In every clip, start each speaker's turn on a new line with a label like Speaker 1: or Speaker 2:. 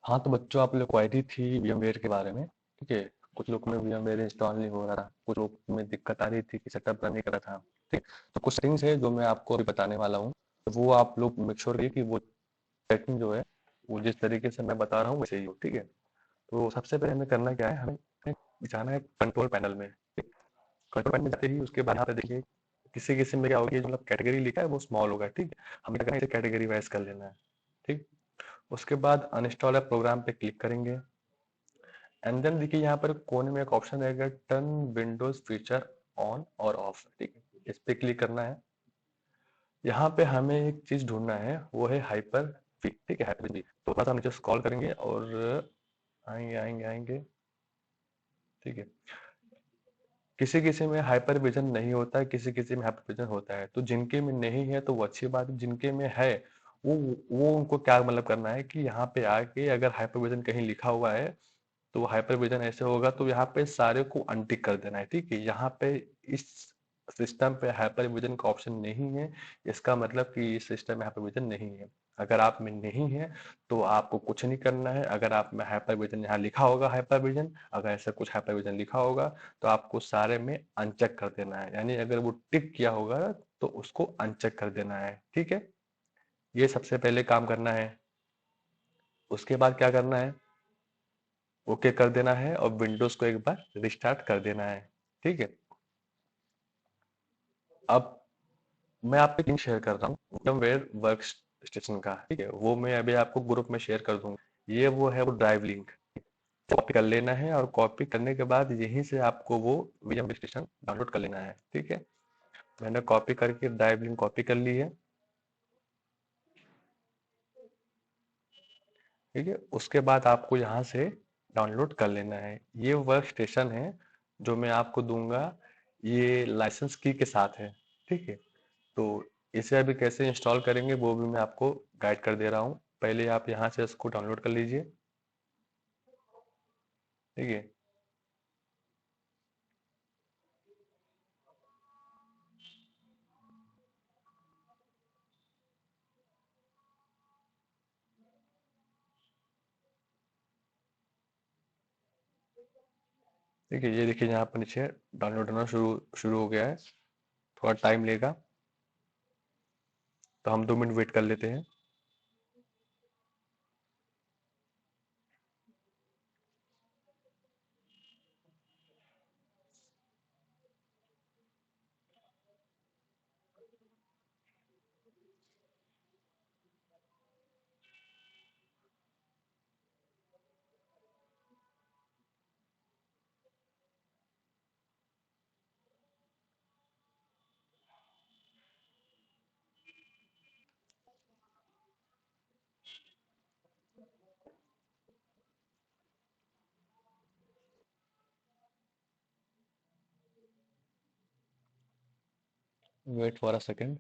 Speaker 1: हाँ, तो बच्चों आप लोग को क्वेरी थी VMware के बारे में, ठीक है? कुछ लोग में VMware इंस्टॉल नहीं हो रहा था, कुछ लोग में दिक्कत आ रही थी कि सेटअप रन नहीं कर रहा था, ठीक? तो कुछ सेटिंग्स है जो मैं आपको अभी बताने वाला हूँ, तो वो आप लोग मेक श्योर करिए कि वो सेटिंग जो है, वो जिस तरीके से मैं बता रहा हूँ वैसे ही हो, ठीक है? तो सबसे पहले हमें करना क्या है, हमें जाना है कंट्रोल पैनल में, ठीक? कंट्रोल पैनल में जाते ही उसके बाद यहाँ पे देखिए किसी किसी में क्या होगा, ये जो मतलब कैटेगरी लिखा है वो स्मॉल होगा, ठीक? हमें क्या करना है, इसे कैटेगरी वाइज कर लेना है, ठीक? उसके बाद अनइंस्टॉल है प्रोग्राम पे क्लिक करेंगे एंड देन देखिए यहाँ पर कोने में एक ऑप्शन रहेगा टर्न विंडोज फीचर ऑन और ऑफ, ठीक है? इस पे क्लिक करना है। यहाँ पे हमें एक चीज ढूंढना है, वो है हाइपर वी, ठीक है? हाइपर वी तो थोड़ा सा नीचे स्क्रॉल करेंगे और आएंगे आएंगे आएंगे, ठीक है? किसी किसी में हाइपर विजन नहीं होता है, किसी किसी में हाइपर विजन होता है, तो जिनके में नहीं है तो वो अच्छी बात है, जिनके में है वो वो उनको क्या मतलब करना है कि यहाँ पे आके अगर हाइपर विजन कहीं लिखा हुआ है तो हाइपर विजन ऐसे होगा, तो यहाँ पे सारे को अनटिक कर देना है, ठीक है? यहाँ पे इस सिस्टम पे हाइपर विजन का ऑप्शन नहीं है, इसका मतलब कि इस सिस्टम में हाइपर विजन नहीं है। अगर आप में नहीं है तो आपको कुछ नहीं करना है। अगर आप में हाइपर विजन यहाँ लिखा होगा, हाइपर विजन अगर ऐसा कुछ हाइपर विजन लिखा होगा तो आपको सारे में अनचेक कर देना है, यानी अगर वो टिक किया होगा तो उसको अनचेक कर देना है, ठीक है? ये सबसे पहले काम करना है। उसके बाद क्या करना है, ओके कर देना है और विंडोज को एक बार रिस्टार्ट कर देना है, ठीक है? अब मैं आपको लिंक शेयर कर रहा हूँ VMware वर्क स्टेशन का, ठीक है? वो मैं अभी आपको ग्रुप में शेयर कर दूंगा। ये वो है वो ड्राइव लिंक, कॉपी कर लेना है और कॉपी करने के बाद यहीं से आपको वो VMware स्टेशन डाउनलोड कर लेना है, ठीक है? मैंने कॉपी करके ड्राइव लिंक कॉपी कर ली है, ठीक है? उसके बाद आपको यहाँ से डाउनलोड कर लेना है। ये वर्क स्टेशन है जो मैं आपको दूंगा, ये लाइसेंस की के साथ है, ठीक है? तो इसे अभी कैसे इंस्टॉल करेंगे वो भी मैं आपको गाइड कर दे रहा हूँ। पहले आप यहाँ से इसको डाउनलोड कर लीजिए, ठीक है? ठीक है, ये देखिए यहाँ पर नीचे डाउनलोड होना शुरू शुरू हो गया है। थोड़ा टाइम लेगा, तो हम 2 मिनट वेट कर लेते हैं। Wait for a second.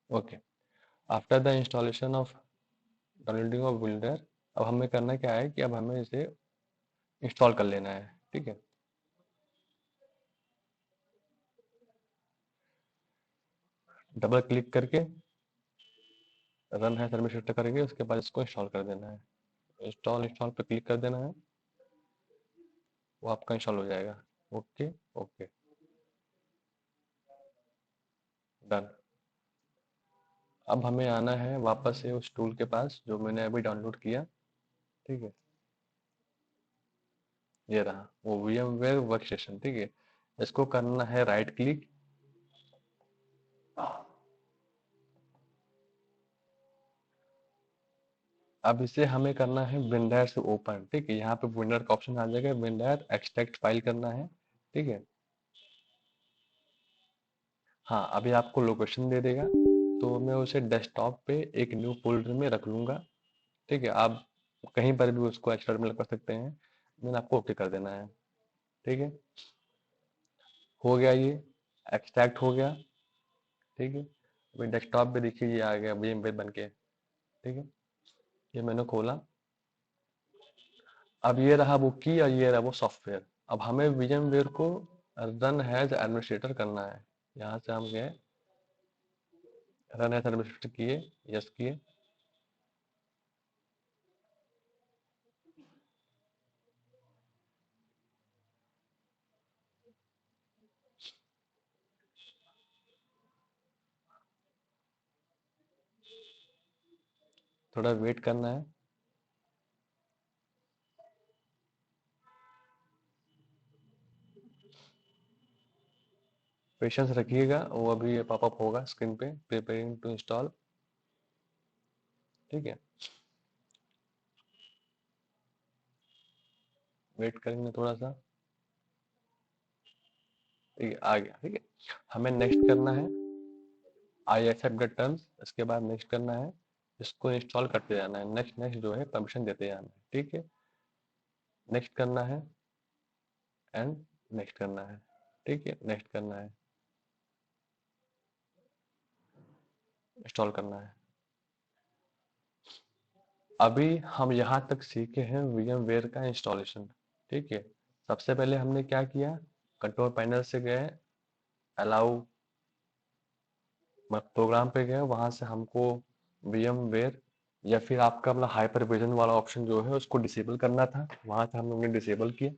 Speaker 1: Okay, after the installation of downloading of builder, अब हमें करना क्या है कि अब हमें इसे इंस्टॉल कर लेना है, ठीक है? डबल क्लिक करके रन है सर्विस करेंगे, उसके बाद इसको इंस्टॉल कर देना है। इंस्टॉल इंस्टॉल पे क्लिक कर देना है, वो आपका इंस्टॉल हो जाएगा। Okay, okay, done. अब हमें आना है वापस से उस टूल के पास जो मैंने अभी डाउनलोड किया, ठीक है? ये रहा वो VMware वर्क स्टेशन, ठीक है? इसको करना है राइट क्लिक, अब इसे हमें करना है विंडर से ओपन, ठीक है? यहाँ पे विंडर का ऑप्शन आ जाएगा, विंडर एक्सट्रैक्ट फाइल करना है, ठीक है? हाँ, अभी आपको लोकेशन दे देगा, तो मैं उसे डेस्कटॉप पे एक न्यू फोल्डर में रख लूंगा, ठीक है? आप कहीं पर भी उसको एक्सटर्मिनल कर सकते हैं, मैंने आपको ओके कर देना है, ठीक है? हो गया, ये एक्सट्रैक्ट हो गया, ठीक है? अभी डेस्कटॉप पे देखिए ये आ गया VMware बन के, ठीक है? ये मैंने खोला, अब ये रहा वो की और ये रहा वो सॉफ्टवेयर। अब हमें VMware को रन एज एडमिनिस्ट्रेटर करना है, यहाँ से हम गए, रन एज एडमिनिस्ट्रेटर किए, यस किए। थोड़ा वेट करना है। पेशेंस रखिएगा, वो अभी पॉपअप होगा स्क्रीन पे, प्रिपेयरिंग टू इंस्टॉल। ठीक है, वेट करेंगे थोड़ा सा। ठीक है, आ गया। ठीक है, हमें नेक्स्ट करना है, आई एक्सेप्ट द टर्म्स, इसके बाद नेक्स्ट करना है, इसको इंस्टॉल करते जाना है, नेक्स्ट नेक्स्ट जो है परमिशन देते जाना है। ठीक है, नेक्स्ट करना है एंड नेक्स्ट करना है। ठीक है, नेक्स्ट करना है, इंस्टॉल करना है। अभी हम यहाँ तक सीखे हैं VMware का इंस्टॉलेशन। ठीक है, सबसे पहले हमने क्या किया, कंट्रोल पैनल से गए, अलाउ प्रोग्राम पे गए, वहां से हमको VMware या फिर आपका मतलब हाइपरविजन वाला ऑप्शन जो है उसको डिसेबल करना था, वहां से हम लोगों ने डिसेबल किया।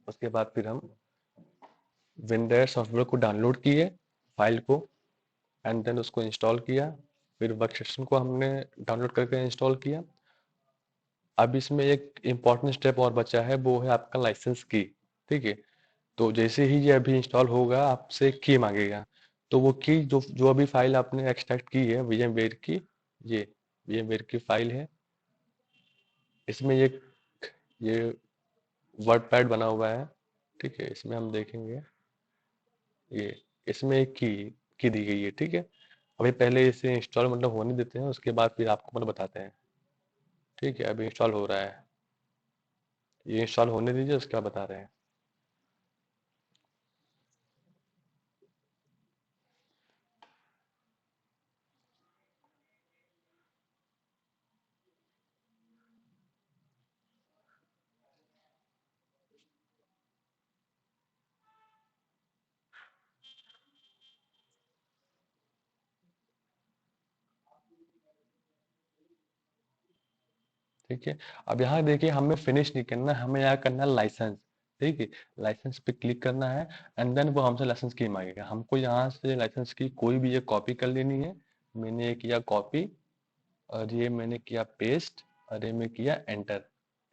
Speaker 1: उसके बाद फिर हम विंडोज सॉफ्टवेयर को डाउनलोड किए, फाइल को, एंड देन उसको इंस्टॉल किया। फिर वर्कस्टेशन को हमने डाउनलोड करके इंस्टॉल किया। अब इसमें एक इम्पॉर्टेंट स्टेप और बचा है, वो है आपका लाइसेंस की। ठीक है, तो जैसे ही ये अभी इंस्टॉल होगा आपसे की मांगेगा, तो वो की जो जो अभी फाइल आपने एक्सट्रैक्ट की है VMware की, ये VMware की फाइल है। इसमें ये वर्ड पैड बना हुआ है। ठीक है, इसमें हम देखेंगे, ये इसमें एक की दी गई है। ठीक है, अभी पहले इसे इंस्टॉल मतलब होने देते हैं, उसके बाद फिर आपको मतलब बताते हैं। ठीक है, अभी इंस्टॉल हो रहा है, ये इंस्टॉल होने दीजिए, उसके बाद बता रहे हैं। ठीक है, अब यहाँ देखिए हमें फिनिश नहीं करना, हमें यहाँ करना है लाइसेंस। ठीक है, लाइसेंस पे क्लिक करना है, एंड देन वो हमसे लाइसेंस की मांगेगा, हमको यहाँ से लाइसेंस की कोई भी ये कॉपी कर लेनी है। मैंने ये किया कॉपी, और ये मैंने किया पेस्ट, और ये मैं किया एंटर।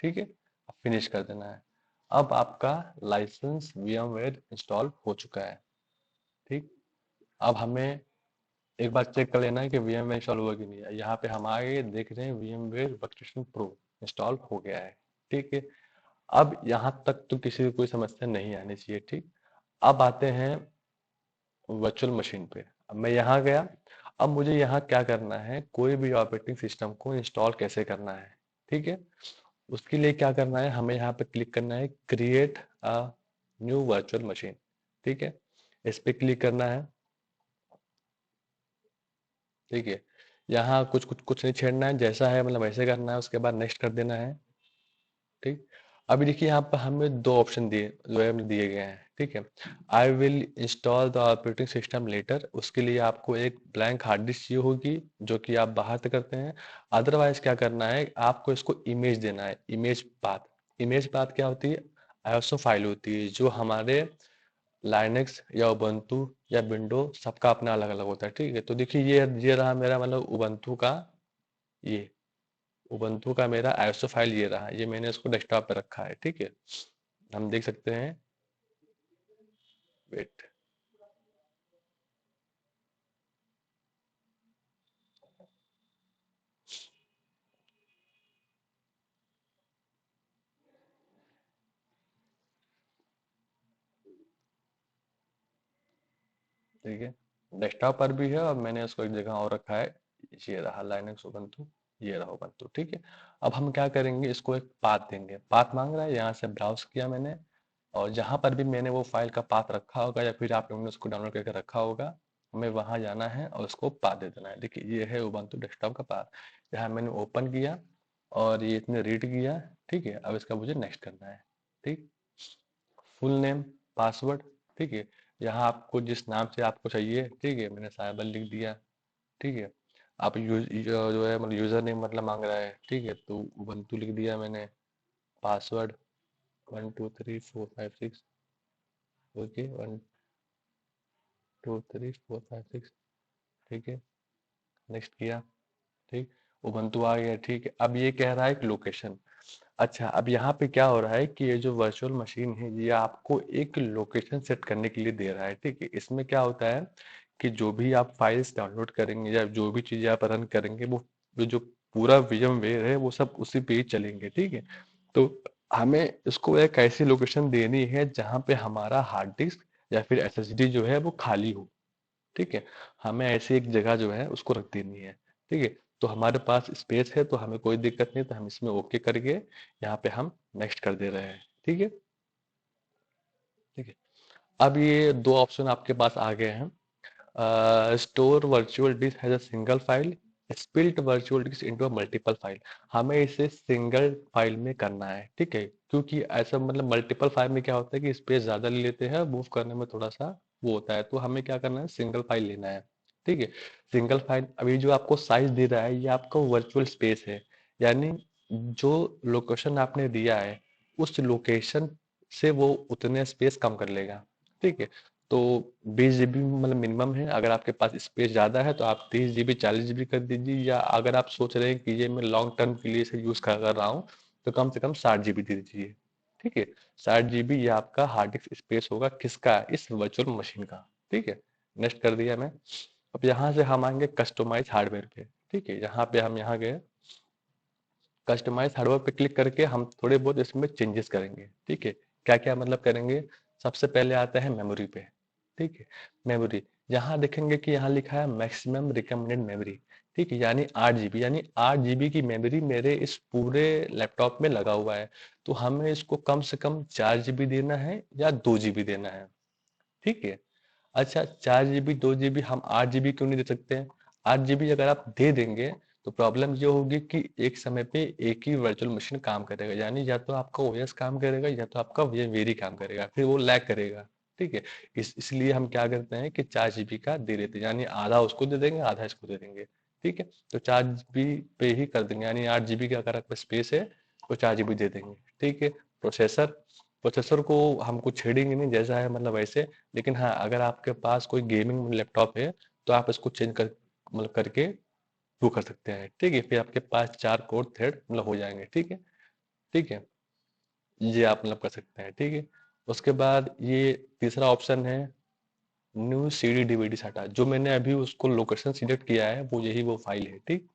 Speaker 1: ठीक है, अब फिनिश कर देना है। अब आपका लाइसेंस VMware इंस्टॉल हो चुका है। ठीक, अब हमें एक बार चेक कर लेना है कि VMware इंस्टॉल हुआ कि नहीं है। यहाँ पे हम आगे देख रहे हैं VMware वर्कस्टेशन प्रो इंस्टॉल हो गया है। ठीक है, अब यहाँ तक तो किसी को कोई समस्या नहीं आनी चाहिए। ठीक, अब आते हैं वर्चुअल मशीन पे। अब मैं यहाँ गया, अब मुझे यहाँ क्या करना है, कोई भी ऑपरेटिंग सिस्टम को इंस्टॉल कैसे करना है। ठीक है, उसके लिए क्या करना है, हमें यहाँ पे क्लिक करना है, create a new virtual machine. ठीक है, इस पे क्लिक करना है। ठीक है, यहाँ कुछ कुछ कुछ नहीं छेड़ना है, जैसा है मतलब वैसे करना है, उसके बाद नेक्स्ट कर देना है। ठीक, अभी देखिए यहाँ पर हमें दो ऑप्शन दिए जो है दिए गए हैं। ठीक है, I will install the operating system later, उसके लिए आपको एक ब्लैंक हार्ड डिस्क चाहिए होगी, जो कि आप बाहर से करते हैं। अदरवाइज क्या करना है, आपको इसको इमेज देना है, इमेज पाथ। इमेज पाथ क्या होती है, आईएसओ फाइल होती है, जो हमारे लाइनेक्स या उबंटू या विंडो सबका अपना अलग अलग होता है। ठीक है, तो देखिए ये रहा मेरा मतलब उबंटू का, ये उबंटू का मेरा आईएसओ फाइल ये रहा, ये मैंने इसको डेस्कटॉप पे रखा है। ठीक है, हम देख सकते हैं, वेट, ठीक है, डेस्कटॉप पर भी है, और मैंने इसको एक जगह और रखा है, ये रहा लाइनेक्स उबंटू, ये रहा उबंटू। ठीक है, अब हम क्या करेंगे, इसको एक पाथ देंगे, पाथ मांग रहा है, यहाँ से ब्राउज किया मैंने, और जहां पर भी मैंने वो फाइल का पाथ रखा होगा या फिर आप लोगों ने उसको डाउनलोड करके रखा होगा, हमें वहां जाना है और उसको पाथ दे देना है। देखिए ये है उबंटू डेस्कटॉप का पाथ, यहाँ मैंने ओपन किया और ये इसने रीड किया। ठीक है, अब इसका मुझे नेक्स्ट करना है। ठीक, फुल नेम, पासवर्ड। ठीक है, यहाँ आपको जिस नाम से आपको चाहिए, ठीक है, मैंने साइबर लिख दिया, ठीक है। आप जो है मतलब यूजर नेम मतलब मांग रहा है, ठीक है, तो उबंटू लिख दिया मैंने। पासवर्ड 1 2 3 4 5 6, ओके, 1 2 3 4 5 6, ठीक है, नेक्स्ट किया, ठीक, उबंटू आ गया, ठीक है। अब ये कह रहा है कि लोकेशन। अच्छा, अब यहाँ पे क्या हो रहा है कि ये जो वर्चुअल मशीन है ये आपको एक लोकेशन सेट करने के लिए दे रहा है, ठीक है। इसमें क्या होता है कि जो भी आप फाइल्स डाउनलोड करेंगे या जो भी चीजें आप रन करेंगे वो जो पूरा VMware है वो सब उसी पे ही चलेंगे, ठीक है। तो हमें इसको एक ऐसी लोकेशन देनी है जहाँ पे हमारा हार्ड डिस्क या फिर SSD जो है वो खाली हो, ठीक है। हमें ऐसी एक जगह जो है उसको रख देनी है, ठीक है। तो हमारे पास स्पेस है तो हमें कोई दिक्कत नहीं, तो हम इसमें ओके करके यहाँ पे हम नेक्स्ट कर दे रहे हैं, ठीक है, ठीक है। अब ये दो ऑप्शन आपके पास आ गए हैं। Store virtual disc has a single file, split virtual disc into a multiple file. हमें इसे सिंगल फाइल में करना है, ठीक है, क्योंकि ऐसा मतलब मल्टीपल फाइल में क्या होता है कि स्पेस ज्यादा ले लेते हैं, मूव करने में थोड़ा सा वो होता है। तो हमें क्या करना है, सिंगल फाइल लेना है, ठीक है। सिंगल फाइल, अभी जो आपको साइज दे रहा है ये आपका वर्चुअल स्पेस है, यानी जो लोकेशन आपने दिया है उस लोकेशन से वो उतने स्पेस कम कर लेगा, ठीक है। तो 20 GB मतलब मिनिमम है। अगर आपके पास स्पेस ज्यादा है तो आप 30 GB 40 GB कर दीजिए, या अगर आप सोच रहे हैं कि ये मैं लॉन्ग टर्म के लिए इसे यूज कर रहा हूँ तो कम से कम 60 GB दे दीजिए, ठीक है। 60 GB ये आपका हार्ड डिस्क स्पेस होगा, किसका, इस वर्चुअल मशीन का, ठीक है। नेक्स्ट कर दिया मैं। अब यहाँ से हम आएंगे कस्टमाइज हार्डवेयर पे, ठीक है। यहाँ पे हम यहाँ गए, कस्टमाइज हार्डवेयर पे क्लिक करके हम थोड़े बहुत इसमें चेंजेस करेंगे, ठीक है। क्या क्या मतलब करेंगे, सबसे पहले आता है मेमोरी पे, ठीक है। मेमोरी, यहाँ देखेंगे कि यहाँ लिखा है मैक्सिमम रिकमेंडेड मेमोरी, ठीक है, यानी 8 GB, यानी 8 GB की मेमोरी मेरे इस पूरे लैपटॉप में लगा हुआ है। तो हमें इसको कम से कम 4 GB देना है या 2 GB देना है, ठीक है। अच्छा, 4 GB 2 GB, हम 8 GB क्यों नहीं दे सकते हैं? 8 GB अगर आप दे देंगे तो प्रॉब्लम ये होगी कि एक समय पे एक ही वर्चुअल मशीन काम करेगा, यानी या तो आपका OS काम करेगा या तो आपका VMware काम करेगा, फिर वो लैग करेगा, ठीक है। इसलिए हम क्या करते हैं कि 4 GB का दे देते हैं, यानी आधा उसको दे देंगे आधा इसको दे देंगे, ठीक है। तो 4 GB पे ही कर देंगे, यानी 8 GB का अगर आपका स्पेस है तो 4 GB दे देंगे, ठीक है। प्रोसेसर, प्रोसेसर को हम कुछ छेड़ेंगे नहीं, जैसा है मतलब वैसे। लेकिन हाँ, अगर आपके पास कोई गेमिंग लैपटॉप है तो आप इसको चेंज कर मतलब करके वो कर सकते हैं, ठीक है। फिर आपके पास 4 कोर थ्रेड मतलब हो जाएंगे, ठीक है, ठीक है। ये आप मतलब कर सकते हैं, ठीक है। उसके बाद ये तीसरा ऑप्शन है न्यू CD DVD साटा, जो मैंने अभी उसको लोकेशन सिलेक्ट किया है वो यही वो फाइल है, ठीक।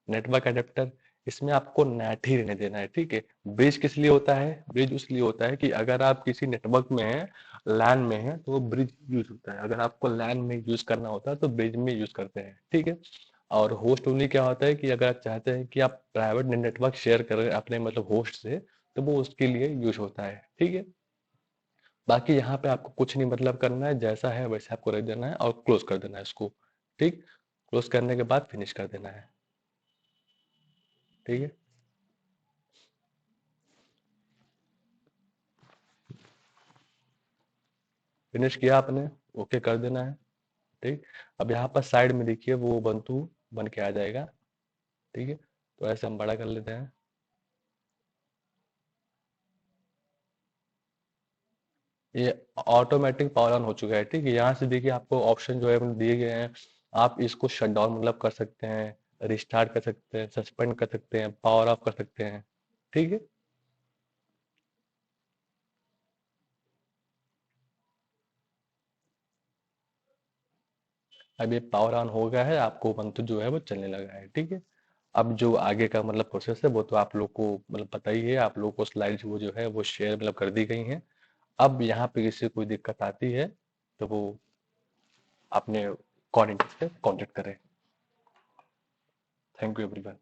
Speaker 1: नेटवर्क अडेप्टर, इसमें आपको नेट ही रहने देना है, ठीक है। ब्रिज किस लिए होता है, ब्रिज उसलिए होता है कि अगर आप किसी नेटवर्क में हैं, लैन में है, तो वो ब्रिज यूज होता है। अगर आपको लैन में यूज करना होता है तो ब्रिज में यूज करते हैं, ठीक है। और होस्ट ओनली क्या होता है कि अगर आप चाहते हैं कि आप प्राइवेट नेटवर्क शेयर करें अपने मतलब होस्ट से, तो वो उसके लिए यूज होता है, ठीक है। बाकी यहाँ पे आपको कुछ नहीं मतलब करना है, जैसा है वैसे आपको रख देना है और क्लोज कर देना है इसको, ठीक। क्लोज करने के बाद फिनिश कर देना है, ठीक है। फिनिश किया आपने, ओके कर देना है, ठीक। अब यहाँ पर साइड में देखिए वो बंतु बन के आ जाएगा, ठीक है। तो ऐसे हम बड़ा कर लेते हैं। ये ऑटोमेटिक पावर ऑन हो चुका है, ठीक है। यहाँ से देखिए आपको ऑप्शन जो है वो दिए गए हैं। आप इसको शट डाउन मतलब कर सकते हैं, रिस्टार्ट कर सकते हैं, सस्पेंड कर सकते हैं, पावर ऑफ कर सकते हैं, ठीक है। अब ये पावर ऑन हो गया है, आपको बंतु जो है वो चलने लगा है, ठीक है। अब जो आगे का मतलब प्रोसेस है वो तो आप लोग को मतलब पता ही है, आप लोग को स्लाइड्स वो जो है वो शेयर मतलब कर दी गई हैं। अब यहाँ पे किसी कोई दिक्कत आती है तो वो अपने कोऑर्डिनेटर से कांटेक्ट करें। Thank you everyone.